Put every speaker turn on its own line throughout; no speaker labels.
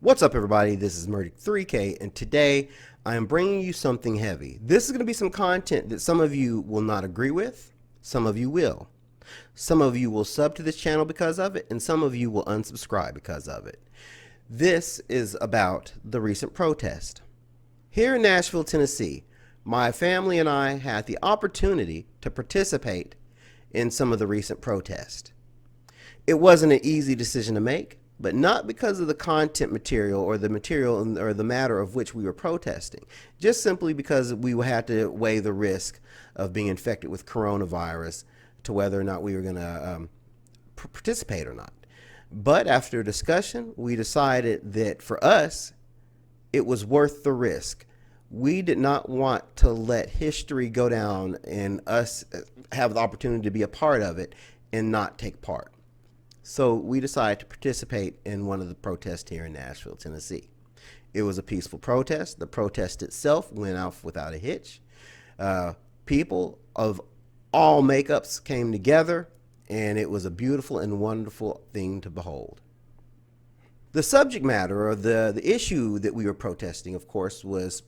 What's up, everybody? This is Murdic3K, and today I am bringing you something heavy. This is going to be some content that some of you will not agree with, some of you will. Some of you will sub to this channel because of it, and some of you will unsubscribe because of it. This is about the recent protest. Here in Nashville, Tennessee, my family and I had the opportunity to participate in some of the recent protest. It wasn't an easy decision to make, but not because of the content material or the material or the matter of which we were protesting, just simply because we had to weigh the risk of being infected with coronavirus to whether or not we were going to participate or not. But after discussion, we decided that for us, it was worth the risk. We did not want to let history go down and us have the opportunity to be a part of it and not take part. So we decided to participate in one of the protests here in Nashville, Tennessee. It was a peaceful protest. The protest itself went off without a hitch. People of all makeups came together, and it was a beautiful and wonderful thing to behold. The subject matter or the issue that we were protesting, of course, was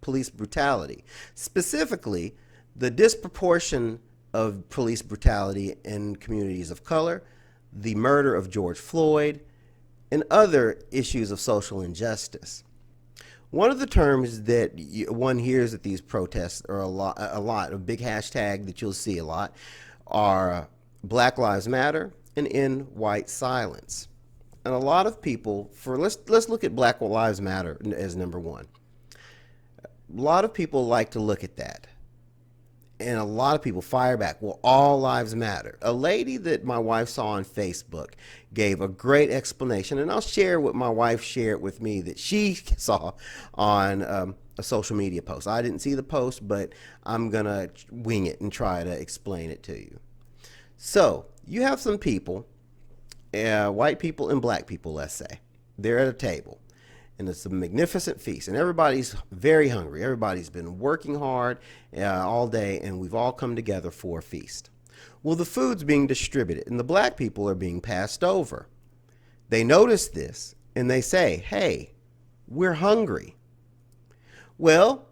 police brutality. Specifically, the disproportion of police brutality in communities of color, the murder of George Floyd, and other issues of social injustice. One of the terms that one hears at these protests, or a lot, a big hashtag that you'll see a lot, are Black Lives Matter and End White Silence. And a lot of people, let's look at Black Lives Matter as number one. A lot of people like to look at that. And a lot of people fire back, well, all lives matter. A lady that my wife saw on Facebook gave a great explanation, and I'll share what my wife shared with me that she saw on a social media post. I didn't see the post, but I'm going to wing it and try to explain it to you. So you have some people, white people and black people, let's say. They're at a table. And it's a magnificent feast, and everybody's very hungry. Everybody's been working hard all day, and we've all come together for a feast. Well, the food's being distributed, and the black people are being passed over. They notice this, and they say, hey, we're hungry. Well,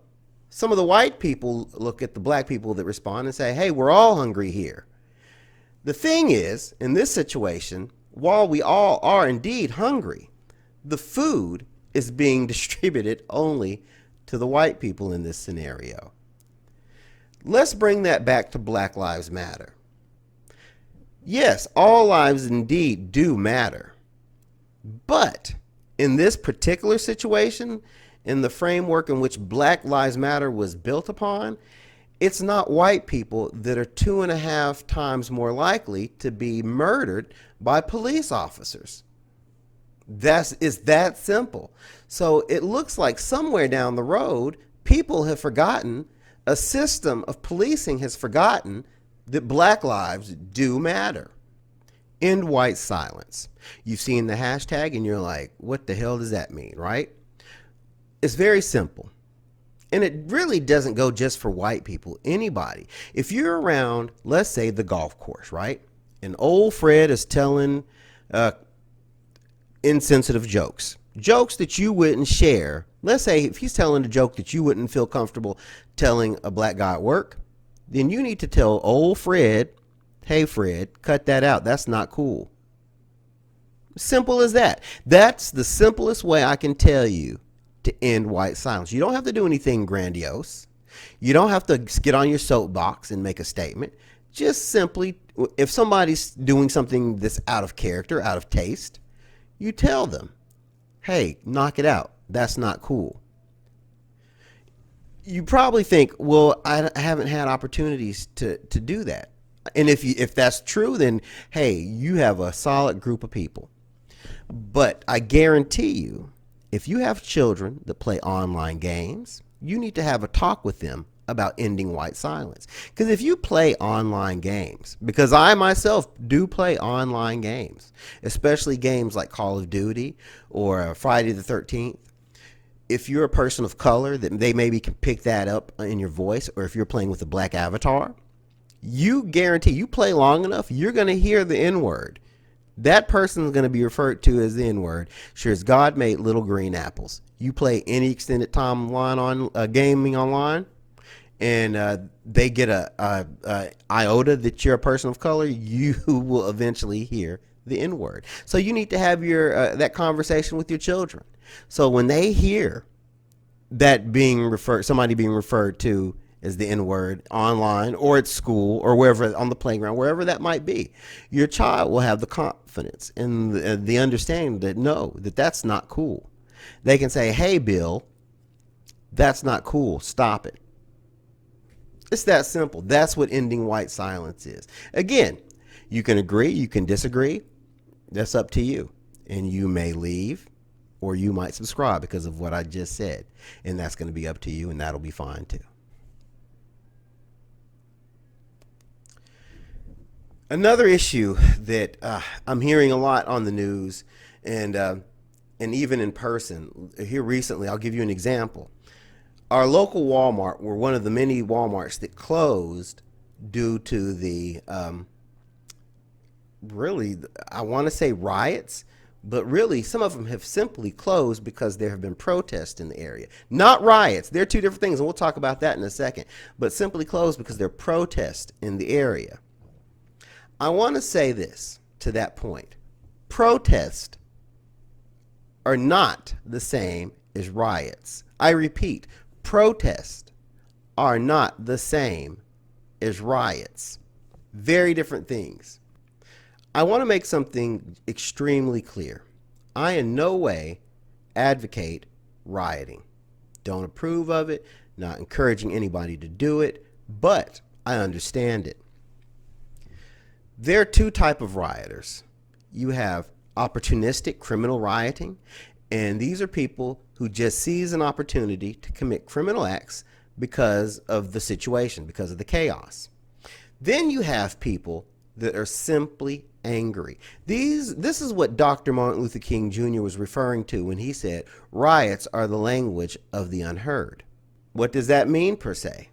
some of the white people look at the black people that respond and say, hey, we're all hungry here. The thing is, in this situation, while we all are indeed hungry, the food is being distributed only to the white people in this scenario. Let's bring that back to Black Lives Matter. Yes, all lives indeed do matter. But in this particular situation, in the framework in which Black Lives Matter was built upon, it's not white people that are 2.5 times more likely to be murdered by police officers. It's that simple. So it looks like somewhere down the road, people have forgotten, a system of policing has forgotten that black lives do matter. End white silence. You've seen the hashtag and you're like, what the hell does that mean, right? It's very simple. And it really doesn't go just for white people, anybody. If you're around, let's say the golf course, right? And old Fred is telling insensitive jokes that you wouldn't share. Let's say if he's telling a joke that you wouldn't feel comfortable telling a black guy at work, then you need to tell old Fred, hey Fred, cut that out. That's not cool. Simple as that. That's the simplest way I can tell you to end white silence. You don't have to do anything grandiose. You don't have to get on your soapbox and make a statement. Just simply, if somebody's doing something that's out of character, out of taste, you tell them, hey, knock it out. That's not cool. You probably think, well, I haven't had opportunities to do that. And if that's true, then, hey, you have a solid group of people. But I guarantee you, if you have children that play online games, you need to have a talk with them about ending white silence. Because if you play online games, because I myself do play online games, especially games like Call of Duty or Friday the 13th, if you're a person of color, that they maybe can pick that up in your voice, or if you're playing with a black avatar, you guarantee you play long enough, you're going to hear the N-word that person is going to be referred to as the N-word. Sure as God made little green apples. You play any extended timeline on gaming online, and they get a iota that you're a person of color, you will eventually hear the N-word. So you need to have your that conversation with your children. So when they hear that somebody being referred to as the N-word online or at school or wherever, on the playground, wherever that might be, your child will have the confidence and the understanding that no, that's not cool. They can say, hey, Bill, that's not cool. Stop it. It's that simple. That's what ending white silence is. Again, you can agree, you can disagree. That's up to you. And you may leave or you might subscribe because of what I just said. And that's going to be up to you, and that'll be fine too. Another issue that I'm hearing a lot on the news and even in person here recently, I'll give you an example. Our local Walmart were one of the many Walmarts that closed due to the really, I want to say riots, but really some of them have simply closed because there have been protests in the area. Not riots. They're two different things, and we'll talk about that in a second. But simply closed because there are protests in the area. I want to say this to that point. Protests are not the same as riots. I repeat, protests are not the same as riots. Very different things. I want to make something extremely clear. I in no way advocate rioting. Don't approve of it, not encouraging anybody to do it, but I understand it. There are two types of rioters. You have opportunistic criminal rioting, and these are people who just seize an opportunity to commit criminal acts because of the situation, because of the chaos. Then you have people that are simply angry. This is what Dr. Martin Luther King Jr. was referring to when he said riots are the language of the unheard. What does that mean per se?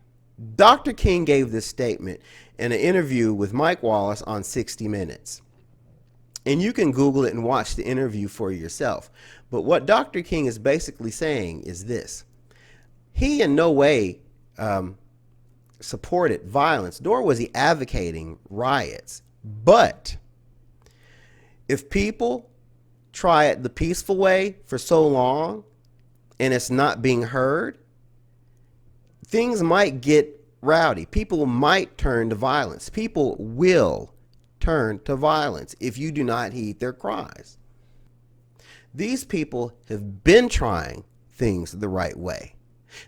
Dr. King gave this statement in an interview with Mike Wallace on 60 Minutes. And you can Google it and watch the interview for yourself. But what Dr. King is basically saying is this. He in no way supported violence, nor was he advocating riots. But if people try it the peaceful way for so long and it's not being heard, things might get rowdy. People might turn to violence. People will turn to violence if you do not heed their cries. These people have been trying things the right way.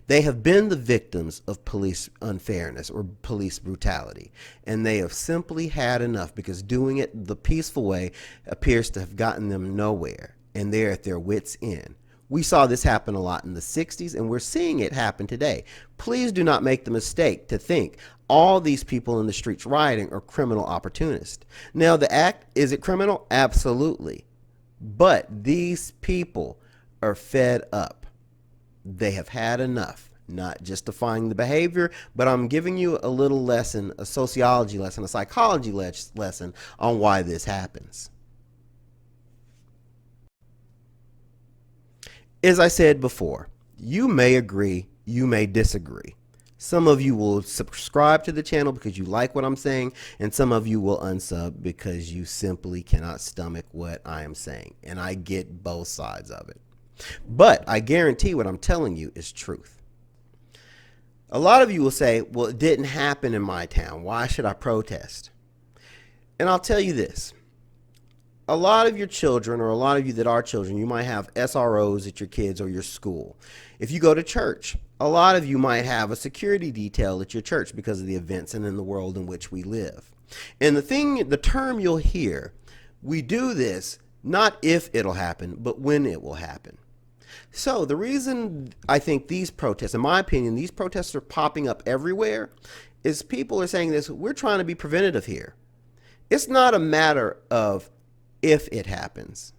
They have been the victims of police unfairness or police brutality, and they have simply had enough because doing it the peaceful way appears to have gotten them nowhere, and they're at their wits' end. We saw this happen a lot in the 60s, and we're seeing it happen today. Please do not make the mistake to think all these people in the streets rioting are criminal opportunists. Now, the act, is it criminal? Absolutely. But these people are fed up. They have had enough. Not justifying the behavior, but I'm giving you a little lesson, a sociology lesson, a psychology lesson on why this happens. As I said before, you may agree, you may disagree. Some of you will subscribe to the channel because you like what I'm saying, and some of you will unsub because you simply cannot stomach what I am saying. And I get both sides of it. But I guarantee what I'm telling you is truth. A lot of you will say, well, it didn't happen in my town. Why should I protest? And I'll tell you this. A lot of your children, or a lot of you that are children, you might have SROs at your kids or your school. If you go to church, a lot of you might have a security detail at your church because of the events and in the world in which we live. And the term you'll hear, we do this not if it'll happen, but when it will happen. So the reason I think these protests, in my opinion, these protests are popping up everywhere is people are saying this, we're trying to be preventative here. It's not a matter of if it happens.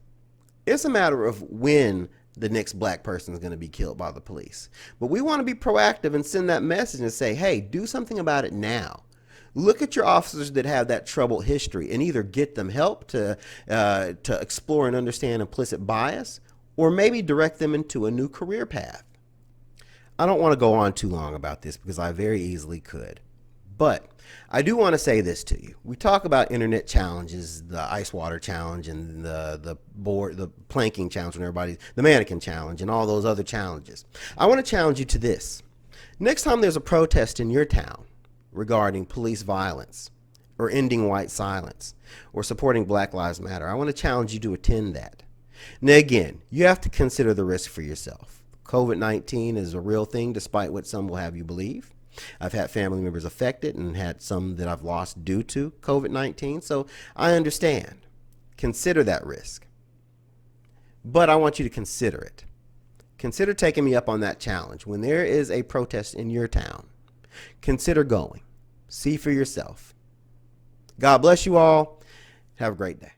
It's a matter of when the next black person is going to be killed by the police. But we want to be proactive and send that message and say, hey, do something about it now. Look at your officers that have that troubled history and either get them help to explore and understand implicit bias, or maybe direct them into a new career path. I don't want to go on too long about this because I very easily could. But I do want to say this to you. We talk about internet challenges, the ice water challenge and the planking challenge, when the mannequin challenge and all those other challenges. I want to challenge you to this. Next time there's a protest in your town regarding police violence or ending white silence or supporting Black Lives Matter, I want to challenge you to attend that. Now again, you have to consider the risk for yourself. COVID-19 is a real thing, despite what some will have you believe. I've had family members affected and had some that I've lost due to COVID-19, so I understand. Consider that risk. But I want you to consider it. Consider taking me up on that challenge. When there is a protest in your town, consider going. See for yourself. God bless you all. Have a great day.